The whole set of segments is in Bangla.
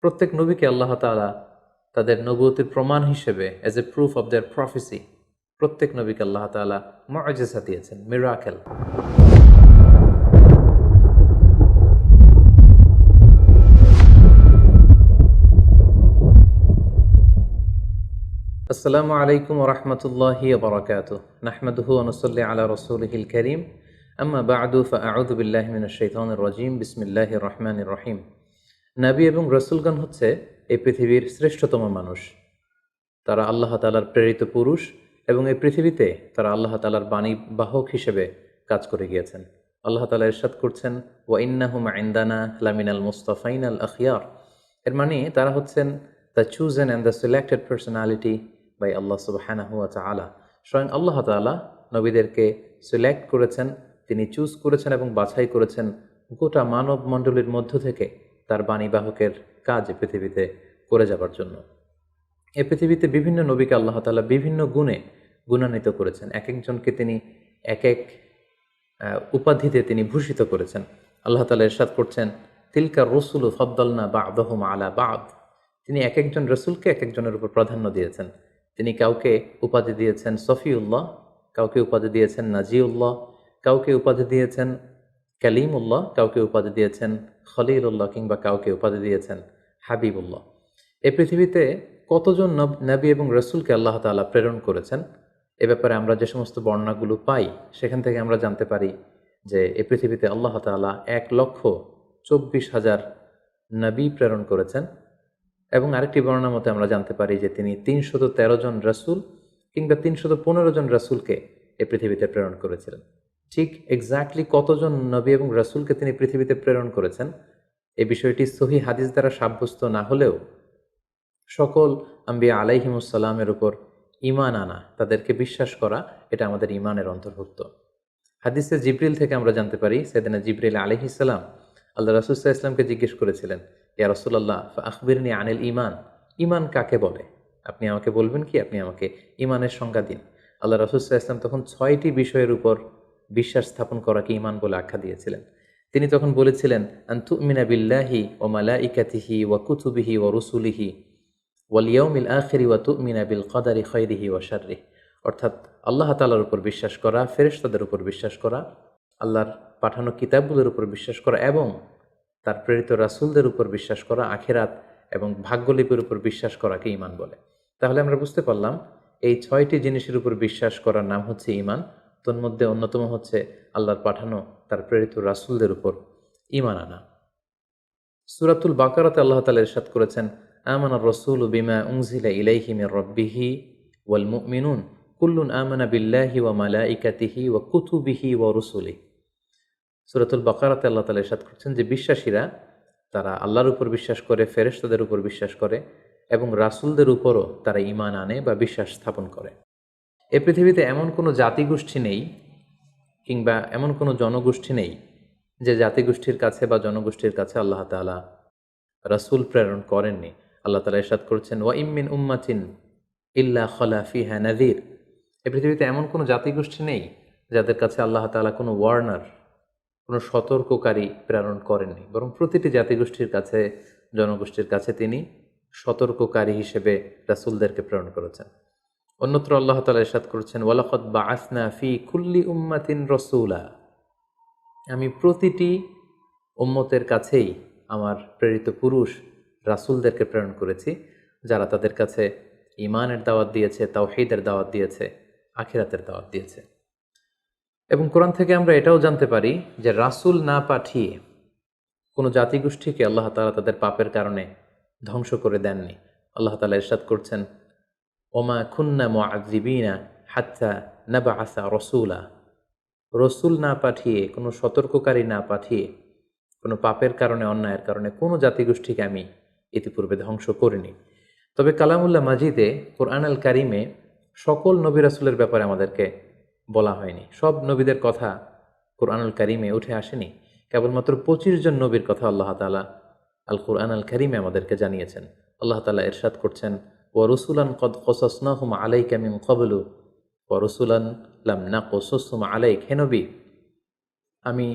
প্রত্যেক নবীকে আল্লাহ তাআলা তাদের নবুয়তের প্রমাণ হিসেবে as a proof of their প্রফেসি প্রত্যেক নবীকে আল্লাহ তাআলা মুআজিজা দিয়েছেন, মিরাকেল। আসসালামু আলাইকুম ওয়া রাহমাতুল্লাহি ওয়া বারাকাতুহু। নাহমাদুহু ওয়া নুসাল্লি আলা রাসূলিহিল কারীম। আম্মা বা'দু ফাআউযু বিল্লাহি মিনাশ শাইতানির রাজীম। বিসমিল্লাহির রহমানির রহিম। নবী এবং রাসূলগণ হচ্ছে এই পৃথিবীর শ্রেষ্ঠতম মানুষ। তারা আল্লাহ তাআলার প্রেরিত পুরুষ এবং এই পৃথিবীতে তারা আল্লাহ তাআলার বাণী বাহক হিসেবে কাজ করে গিয়েছেন। আল্লাহ তাআলা ইরশাদ করছেন, ওয়া ইন্নাহুম ইনদানা লামিনাল মুস্তাফাইনাল আখিয়ার। এর মানে তারা হচ্ছেন the chosen and the selected personality by Allah সুবহানাহু ওয়া তাআলা। স্বয়ং আল্লাহ তাআলা নবীদেরকে সিলেক্ট করেছেন, তিনি চুজ করেছেন এবং বাছাই করেছেন গোটা মানব মণ্ডলীর মধ্য থেকে তার বাণীবাহকের কাজ পৃথিবীতে করে যাবার জন্য। এই পৃথিবীতে বিভিন্ন নবীকে আল্লাহ তাআলা বিভিন্ন গুণে গুণান্বিত করেছেন। এক একজনকে তিনি এক এক উপাধিতে তিনি ভূষিত করেছেন। আল্লাহ তাআলা ইরশাদ করছেন, তিলকা রসুলু ফাদ্দালনা বা'দাহুম আলা বা'দ। তিনি এক একজন রসুলকে এক একজনের উপর প্রাধান্য দিয়েছেন। তিনি কাউকে উপাধি দিয়েছেন সফিউল্লাহ, কাউকে উপাধি দিয়েছেন নাজিউল্লাহ, কাউকে উপাধি দিয়েছেন কালিমুল্লাহ, কাউকে উপাধি দিয়েছেন খলিলুল্লাহ, কিংবা কাউকে উপাধি দিয়েছেন হাবিবুল্লাহ। এই পৃথিবীতে কতজন নবী এবং রসুলকে আল্লাহ তাআলা প্রেরণ করেছেন, এ ব্যাপারে আমরা যে সমস্ত বর্ণনাগুলো পাই সেখান থেকে আমরা জানতে পারি যে এই পৃথিবীতে আল্লাহ তাআলা 1,24,000 নবী প্রেরণ করেছেন। এবং আরেকটি বর্ণনা মতে আমরা জানতে পারি যে তিনি 313 জন রাসূল কিংবা 315 জন রাসূলকে এই পৃথিবীতে প্রেরণ করেছিলেন। ঠিক এক্স্যাক্টলি কতজন নবী এবং রাসূলকে তিনি পৃথিবীতে প্রেরণ করেছেন এই বিষয়টি সহিহ হাদিস দ্বারা সাব্যস্ত না হলেও সকল আম্বিয়া আলাইহিমুসসালামের উপর ঈমান আনা, তাদেরকে বিশ্বাস করা, এটা আমাদের ঈমানের অন্তর্ভুক্ত। হাদিসে জিবরিল থেকে আমরা জানতে পারি সাইয়েদনা জিবরিল আলাইহিস সালাম আল্লাহ রাসূল সাল্লাল্লাহু আলাইহি ওয়াসাল্লামকে জিজ্ঞেস করেছিলেন, ইয়া রাসূলুল্লাহ ফাআখবিরনি আনিল ঈমান। ঈমান কাকে বলে? আপনি আমাকে বলবেন কি? আপনি আমাকে ঈমানের সংজ্ঞা দিন। আল্লাহ রাসূল সাল্লাল্লাহু আলাইহি ওয়াসাল্লাম তখন 6টি বিষয়ের উপর বিশ্বাস স্থাপন করাকে ঈমান বলে আখ্যা দিয়েছিলেন। তিনি তখন বলেছিলেন, আন তুমিনা বিল্লাহি ওয়া মালাইকাতিহি ওয়া কুতুবিহি ওয়া রুসুলিহি ওয়াল ইয়াউমিল আখিরি ওয়া তুমিনা বিল কদারি খাইরিহি ওয়া শাররিহি। অর্থাৎ আল্লাহ তাআলার উপর বিশ্বাস করা, ফেরেশতাদের উপর বিশ্বাস করা, আল্লাহর পাঠানো কিতাবগুলোর উপর বিশ্বাস করা এবং তার প্রেরিত রাসূলদের উপর বিশ্বাস করা, আখিরাত এবং ভাগ্যলিপির উপর বিশ্বাস করাকে ঈমান বলে। তাহলে আমরা বুঝতে পারলাম এই 6টি জিনিসের উপর বিশ্বাস করার নাম হচ্ছে ঈমান। তন্মধ্যে অন্যতম হচ্ছে আল্লাহর পাঠানো তার প্রেরিত রাসূলদের উপর ঈমান আনা। সূরাতুল বাকারাতে আল্লাহ তাআলা ইরশাদ করেছেন, আমানার রাসূলু বিমা উনজিলা ইলাইহি মির রাব্বিহি ওয়াল মুমিনুন কুল্লুন আমানা বিল্লাহি ওয়া মালাইকাতিহি ওয়া কুতুবিহি ওয়া রুসুলিহি। সূরাতুল বাকারাতে আল্লাহ তাআলা ইরশাদ করছেন যে বিশ্বাসীরা তারা আল্লাহর উপর বিশ্বাস করে, ফেরেশতাদের উপর বিশ্বাস করে এবং রাসূলদের উপরও তারা ঈমান আনে বা বিশ্বাস স্থাপন করে। এই পৃথিবীতে এমন কোনো জাতিগোষ্ঠী নেই কিংবা এমন কোনো জনগোষ্ঠী নেই যে জাতিগোষ্ঠীর কাছে বা জনগোষ্ঠীর কাছে আল্লাহ তাআলা রাসূল প্রেরণ করেননি। আল্লাহ তাআলা ইরশাদ করেছেন, ওয়া ইম মিন উম্মাতিন ইল্লা খালা ফিহা নাযীর। এই পৃথিবীতে এমন কোনো জাতিগোষ্ঠী নেই যাদের কাছে আল্লাহ তাআলা কোনো ওয়ার্নার, কোনো সতর্ককারী প্রেরণ করেননি, বরং প্রতিটি জাতিগোষ্ঠীর কাছে, জনগোষ্ঠীর কাছে তিনি সতর্ককারী হিসেবে রাসূলদেরকে প্রেরণ করেছেন। অন্যত্র আল্লাহ তাআলা ইরশাদ করেছেন, ওয়ালাকাদ বাআসনা ফি কুল্লি উম্মাতিন রাসূলা। আমি প্রতিটি উম্মতের কাছেই আমার প্রেরিত পুরুষ রাসূলদেরকে প্রেরণ করেছি, যারা তাদের কাছে ঈমানের দাওয়াত দিয়েছে, তাওহীদের দাওয়াত দিয়েছে, আখিরাতের দাওয়াত দিয়েছে। এবং কোরআন থেকে আমরা এটাও জানতে পারি যে রাসূল না পাঠিয়ে কোনো জাতিগোষ্ঠীকে আল্লাহ তাআলা তাদের পাপের কারণে ধ্বংস করে দেননি। আল্লাহ তাআলা ইরশাদ করছেন, ওমা কুন্না মুআযিবিনা হাত্তা নাবআসা রাসূলা। রসুল না পাঠিয়ে, কোনো সতর্ককারী না পাঠিয়ে, কোনো পাপের কারণে, অন্যায়ের কারণে কোনো জাতিগোষ্ঠীকে আমি ইতিপূর্বে ধ্বংস করিনি। তবে কালামুল্লাহ মাজিদে, কোরআন আল কারিমে সকল নবী রাসূলের ব্যাপারে আমাদেরকে বলা হয়নি। সব নবীদের কথা কোরআন আল কারিমে উঠে আসেনি। কেবলমাত্র 25 জন নবীর কথা আল্লাহ তাআলা আল কোরআন আল কারিমে আমাদেরকে জানিয়েছেন। আল্লাহ তাআলা ইরশাদ করছেন, ওয়া রুসুলান কদ কসাসনাহুম আলাইকা মিন ক্বাবলু ওয়া রুসুলান লাম নাকসুসহুম আলাইক। হে নবী, আমি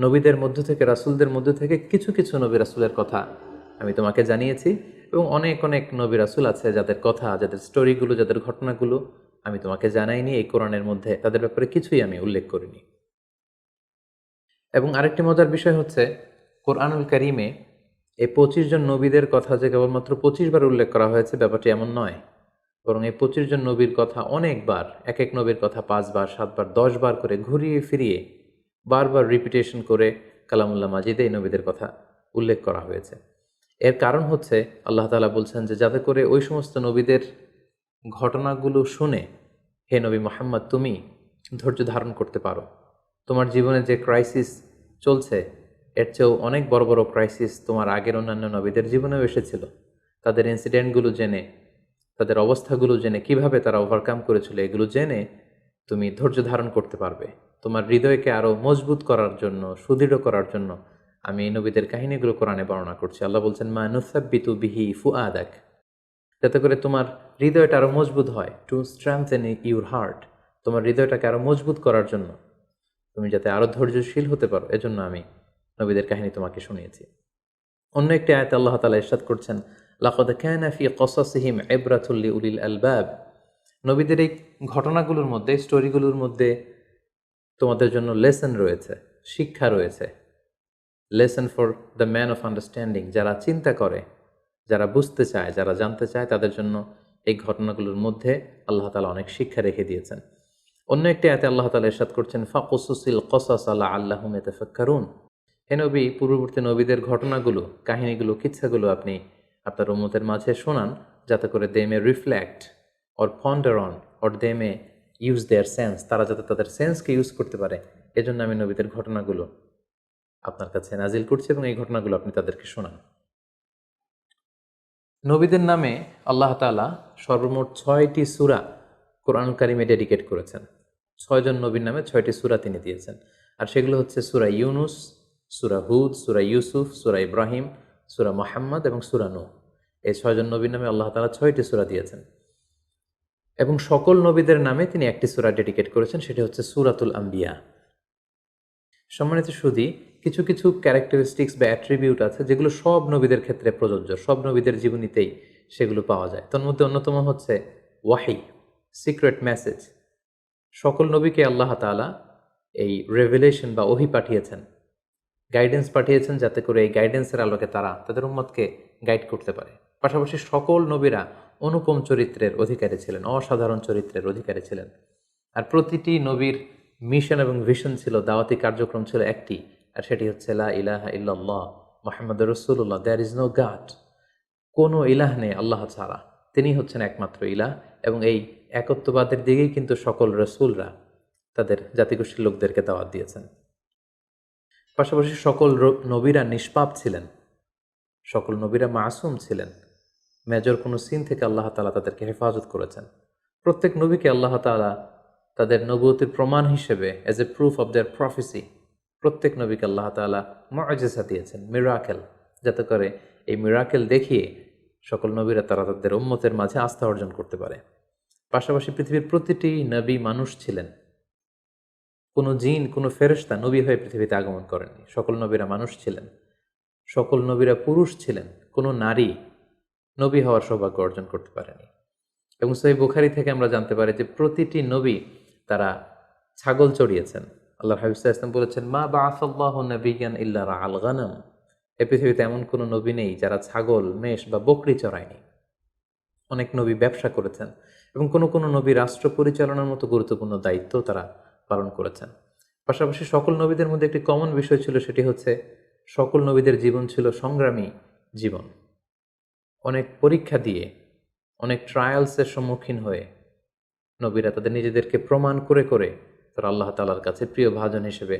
নবীদের মধ্য থেকে, রাসূলদের মধ্য থেকে কিছু কিছু নবী রাসূলের কথা আমি তোমাকে জানিয়েছি, এবং অনেক অনেক নবী রাসূল আছে যাদের কথা, যাদের স্টোরিগুলো, যাদের ঘটনাগুলো আমি তোমাকে জানাইনি, এই কোরআনের মধ্যে তাদের ব্যাপারে কিছুই আমি উল্লেখ করিনি। এবং আরেকটি মজার বিষয় হচ্ছে, কোরআনুল কারীমে এই 25 জন নবীদের কথা যে কেবলমাত্র 25 বার উল্লেখ করা হয়েছে ব্যাপারটি এমন নয়, বরং এই 25 জন নবীর কথা অনেকবার, এক এক নবীর কথা 5 বার, 7 বার, 10 বার করে ঘুরিয়ে ফিরিয়ে বারবার রিপিটেশন করে কালামুল্লাহ মাজিদে এই নবীদের কথা উল্লেখ করা হয়েছে। এর কারণ হচ্ছে আল্লাহ তাআলা বলছেন যে যাতে করে ওই সমস্ত নবীদের ঘটনাগুলো শুনে হে নবী মুহাম্মদ তুমি ধৈর্য ধারণ করতে পারো। তোমার জীবনে যে ক্রাইসিস চলছে এর চেয়েও অনেক বড় বড় ক্রাইসিস তোমার আগের অন্যান্য নবীদের জীবনেও এসেছিল। তাদের ইনসিডেন্টগুলো জেনে, তাদের অবস্থাগুলো জেনে, কিভাবে তারা ওভারকাম করেছিল এগুলো জেনে তুমি ধৈর্য ধারণ করতে পারবে। তোমার হৃদয়কে আরও মজবুত করার জন্য, সুদৃঢ় করার জন্য আমি এই নবীদের কাহিনীগুলো কোরআনে বর্ণনা করছি। আল্লাহ বলছেন মা নুসাব্বিতু বিহি ফুআদাক, যাতে করে তোমার হৃদয়টা আরও মজবুত হয়, টু স্ট্রেংথেন ইউর হার্ট, তোমার হৃদয়টাকে আরও মজবুত করার জন্য, তুমি যাতে আরও ধৈর্যশীল হতে পারো, এজন্য আমি নবীদের কাহিনী তোমাকে শুনিয়েছি। অন্য একটি আয়াতে আল্লাহ তাআলা ইরশাদ করছেন লাকাদ কানা ফি কসাসিহিম ইবরাতুল লিউলিল আলবাব, নবীদের এই ঘটনাগুলোর মধ্যে, স্টোরিগুলোর মধ্যে তোমাদের জন্য লেসন রয়েছে, শিক্ষা রয়েছে। Lesson for the man of understanding, যারা চিন্তা করে, যারা বুঝতে চায়, যারা জানতে চায়, তাদের জন্য এই ঘটনাগুলোর মধ্যে আল্লাহ তাআলা অনেক শিক্ষা রেখে দিয়েছেন। অন্য একটি আয়াতে আল্লাহ তাআলা ইরশাদ করছেন ফাকুসুসিল কসাস লাআল্লাহুম ইয়াতাফাক্কারুন, হে নবী পূর্ববর্তী নবীদের ঘটনাগুলো, কাহিনীগুলো, কিচ্ছাগুলো আপনি আপনার উম্মতের মাঝে শোনান, যাতে করে they may reflect or ponder on or they may use their sense, তারা যাতে তাদের সেন্সকে ইউজ করতে পারে, এজন্য আমি নবীদের ঘটনাগুলো আপনার কাছে নাজিল করছি এবং এই ঘটনাগুলো আপনি তাদেরকে শোনান। নবীদের নামে আল্লাহ তাআলা সর্বমোট 6টি সূরা কোরআনুল কারীমে ডেডিকেট করেছেন। 6 জন নবীর নামে 6টি সূরা তিনি দিয়েছেন, আর সেগুলো হচ্ছে সূরা ইউনুস, সূরা হুদ, সূরা ইউসুফ, সূরা ইব্রাহিম, সূরা মুহাম্মদ এবং সূরা নূহ। এই 6 জন নবীর নামে আল্লাহ তাআলা 6টি সূরা দিয়েছেন, এবং সকল নবীদের নামে তিনি একটি সূরা ডেডিকেট করেছেন, সেটি হচ্ছে সূরাতুল আম্বিয়া। সম্মানিত সুধী, কিছু কিছু ক্যারেক্টারিস্টিক্স বা অ্যাট্রিবিউট আছে যেগুলো সব নবীদের ক্ষেত্রে প্রযোজ্য, সব নবীদের জীবনীতেই সেগুলো পাওয়া যায়। তার মধ্যে অন্যতম হচ্ছে ওয়াহি, সিক্রেট মেসেজ। সকল নবীকে আল্লাহ তাআলা এই রেভেলেশন বা ওহী পাঠিয়েছেন, গাইডেন্স পাঠিয়েছেন, যাতে করে এই গাইডেন্সের আলোকে তারা তাদের উম্মতকে গাইড করতে পারে। পাশাপাশি সকল নবীরা অনুপম চরিত্রের অধিকারী ছিলেন, অসাধারণ চরিত্রের অধিকারী ছিলেন। আর প্রতিটি নবীর মিশন এবং ভিশন ছিল, দাওয়াতি কার্যক্রম ছিল একটি, আর সেটি হচ্ছে লা ইলাহা ইল্লাল্লাহ মুহাম্মাদুর রাসূলুল্লাহ, দেয়ার ইজ নো গড, কোনো ইলাহ নেই আল্লাহ ছাড়া, তিনি হচ্ছেন একমাত্র ইলাহ। এবং এই একত্ববাদের দিকেই কিন্তু সকল রাসূলরা তাদের জাতিগোষ্ঠীর লোকদেরকে দাওয়াত দিয়েছেন। পাশাপাশি সকল নবীরা নিষ্পাপ ছিলেন, সকল নবীরা মাসুম ছিলেন, মেজর কোনো সিন থেকে আল্লাহ তাআলা তাদেরকে হেফাজত করেছেন। প্রত্যেক নবীকে আল্লাহ তাআলা তাদের নবুয়তের প্রমাণ হিসেবে, as a proof of their প্রফেসি, প্রত্যেক নবীকে আল্লাহ তাআলা মুআজিজা দিয়েছেন, মিরাকেল, যাতে করে এই মিরাকেল দেখিয়ে সকল নবীরা তারা তাদের উম্মতের মাঝে আস্থা অর্জন করতে পারে। পাশাপাশি পৃথিবীর প্রতিটি নবী মানুষ ছিলেন, কোনো জিন, কোনো ফেরেশতা নবী হয়ে পৃথিবীতে আগমন করেননি, সকল নবীরা মানুষ ছিলেন, সকল নবীরা পুরুষ ছিলেন, কোনো নারী নবী হওয়ার সৌভাগ্য অর্জন করতে পারেনি। এবং সহিহ বুখারী থেকে আমরা জানতে পারি যে প্রতিটি নবী তারা ছাগল চড়িয়েছেন। আল্লাহ হাবিব সাল্লাল্লাহু আলাইহি ওয়াসাল্লাম বলেছেন মা বাআসাল্লাহু নাবিয়্যান ইল্লা রাআল গানাম, এই পৃথিবীতে এমন কোনো নবী নেই যারা ছাগল, মেষ বা বকরি চড়ায়নি। অনেক নবী ব্যবসা করেছেন, এবং কোনো কোনো নবী রাষ্ট্র পরিচালনার মতো গুরুত্বপূর্ণ দায়িত্ব তারা পালন করেছেন। পাশাপাশি সকল নবীদের মধ্যে একটি কমন বিষয় ছিল, সেটি হচ্ছে সকল নবীদের জীবন ছিল সংগ্রামী জীবন। অনেক পরীক্ষা দিয়ে, অনেক ট্রায়ালসের সম্মুখীন হয়ে নবীরা তাদের নিজেদেরকে প্রমাণ করে করে তারা আল্লাহ তাআলার কাছে প্রিয় ভাজন হিসেবে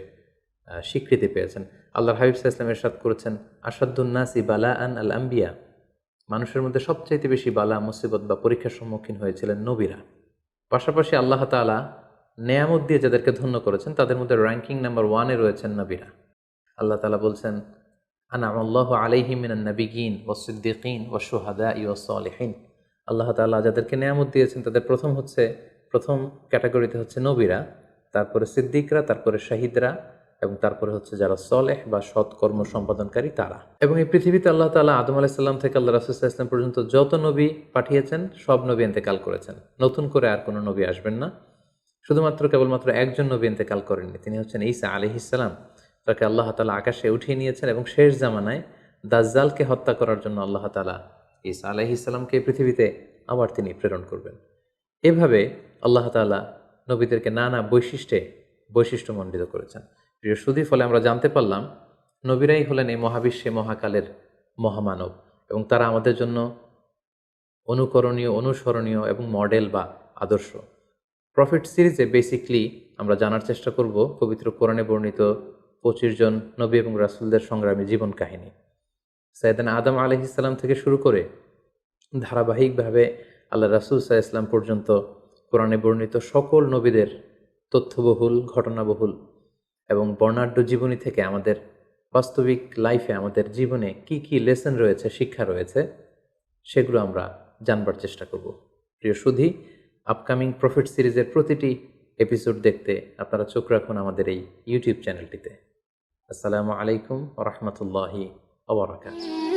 স্বীকৃতি পেয়েছেন। আল্লাহর হাবিব সাল্লাল্লাহু আলাইহি ওয়াসাল্লাম ইরশাদ করেছেন আশাদ্দুন নাসি বালাআন আল আম্বিয়া, মানুষের মধ্যে সবচাইতে বেশি বালা, মুসিবত বা পরীক্ষার সম্মুখীন হয়েছিলেন নবীরা। পাশাপাশি আল্লাহ তাআলা নেয়ামত দিয়ে যাদেরকে ধন্য করেছেন তাদের মধ্যে র্যাঙ্কিং নাম্বার 1-এ রয়েছেন নবীরা। আল্লাহ তাআলা বলছেন আনআমাল্লাহু আলাইহিম মিনান নাবিয়্যিন ওয়াস সিদ্দীকিন ওয়াশ শুহাদাই ওয়াস সালিহিন। আল্লাহ তাআলা যাদেরকে নেয়ামত দিয়েছেন তাদের প্রথম ক্যাটাগরিতে হচ্ছে নবীরা, তারপরে সিদ্দিকরা, তারপরে শাহিদরা, এবং তারপরে হচ্ছে যারা সলেহ বা সৎ কর্ম সম্পাদনকারী তারা। এবং এই পৃথিবীতে আল্লাহ তাআলা আদম আলাইহিস সালাম থেকে আল্লাহ রাসূল সাল্লাল্লাহু আলাইহি ওয়াসাল্লাম পর্যন্ত যত নবী পাঠিয়েছেন সব নবী ইন্তেকাল করেছেন। নতুন করে আর কোনো নবী আসবেন না। শুধুমাত্র কেবলমাত্র একজন নবী ইন্তেকাল করেননি, তিনি হচ্ছেন ঈসা আলাইহিস সালাম। তাকে আল্লাহ তাআলা আকাশে উঠিয়ে নিয়েছেন এবং শেষ জামানায় দাজ্জালকে হত্যা করার জন্য আল্লাহ তাআলা ঈসা আলাইহিস সালামকে এই পৃথিবীতে আবার তিনি প্রেরণ করবেন। এভাবে আল্লাহ তাআলা নবীদেরকে নানা বৈশিষ্ট্যমণ্ডিত করেছেন। প্রিয় সুধী, ফলে আমরা জানতে পারলাম নবীরাই হলেন এই মহাবিশ্বে মহাকালের মহামানব এবং তারা আমাদের জন্য অনুকরণীয়, অনুসরণীয় এবং মডেল বা আদর্শ। প্রফেট সিরিজে বেসিকলি আমরা জানার চেষ্টা করব পবিত্র কোরআনে বর্ণিত 25 জন নবী এবং রাসূলদের সংগ্রামী জীবন কাহিনী। সাইয়েদনা আদম আলাইহিস সালাম থেকে শুরু করে ধারাবাহিকভাবে আল্লাহ রাসূল সাল্লাল্লাহু আলাইহি ওয়াসাল্লাম পর্যন্ত কোরআনে বর্ণিত সকল নবীদের তথ্যবহুল, ঘটনাবহুল এবং বর্ণাঢ্য জীবনী থেকে আমাদের বাস্তবিক লাইফে, আমাদের জীবনে কি কি লেসন রয়েছে, শিক্ষা রয়েছে, সেগুলো আমরা জানবার চেষ্টা করব। প্রিয় সুধী, আপকামিং প্রফেট সিরিজের প্রতিটি এপিসোড দেখতে আপনারা চোখ রাখুন আমাদের এই ইউটিউব চ্যানেলটিতে। আসসালামু আলাইকুম ওয়া রাহমাতুল্লাহি ওয়া বারাকাতুহু।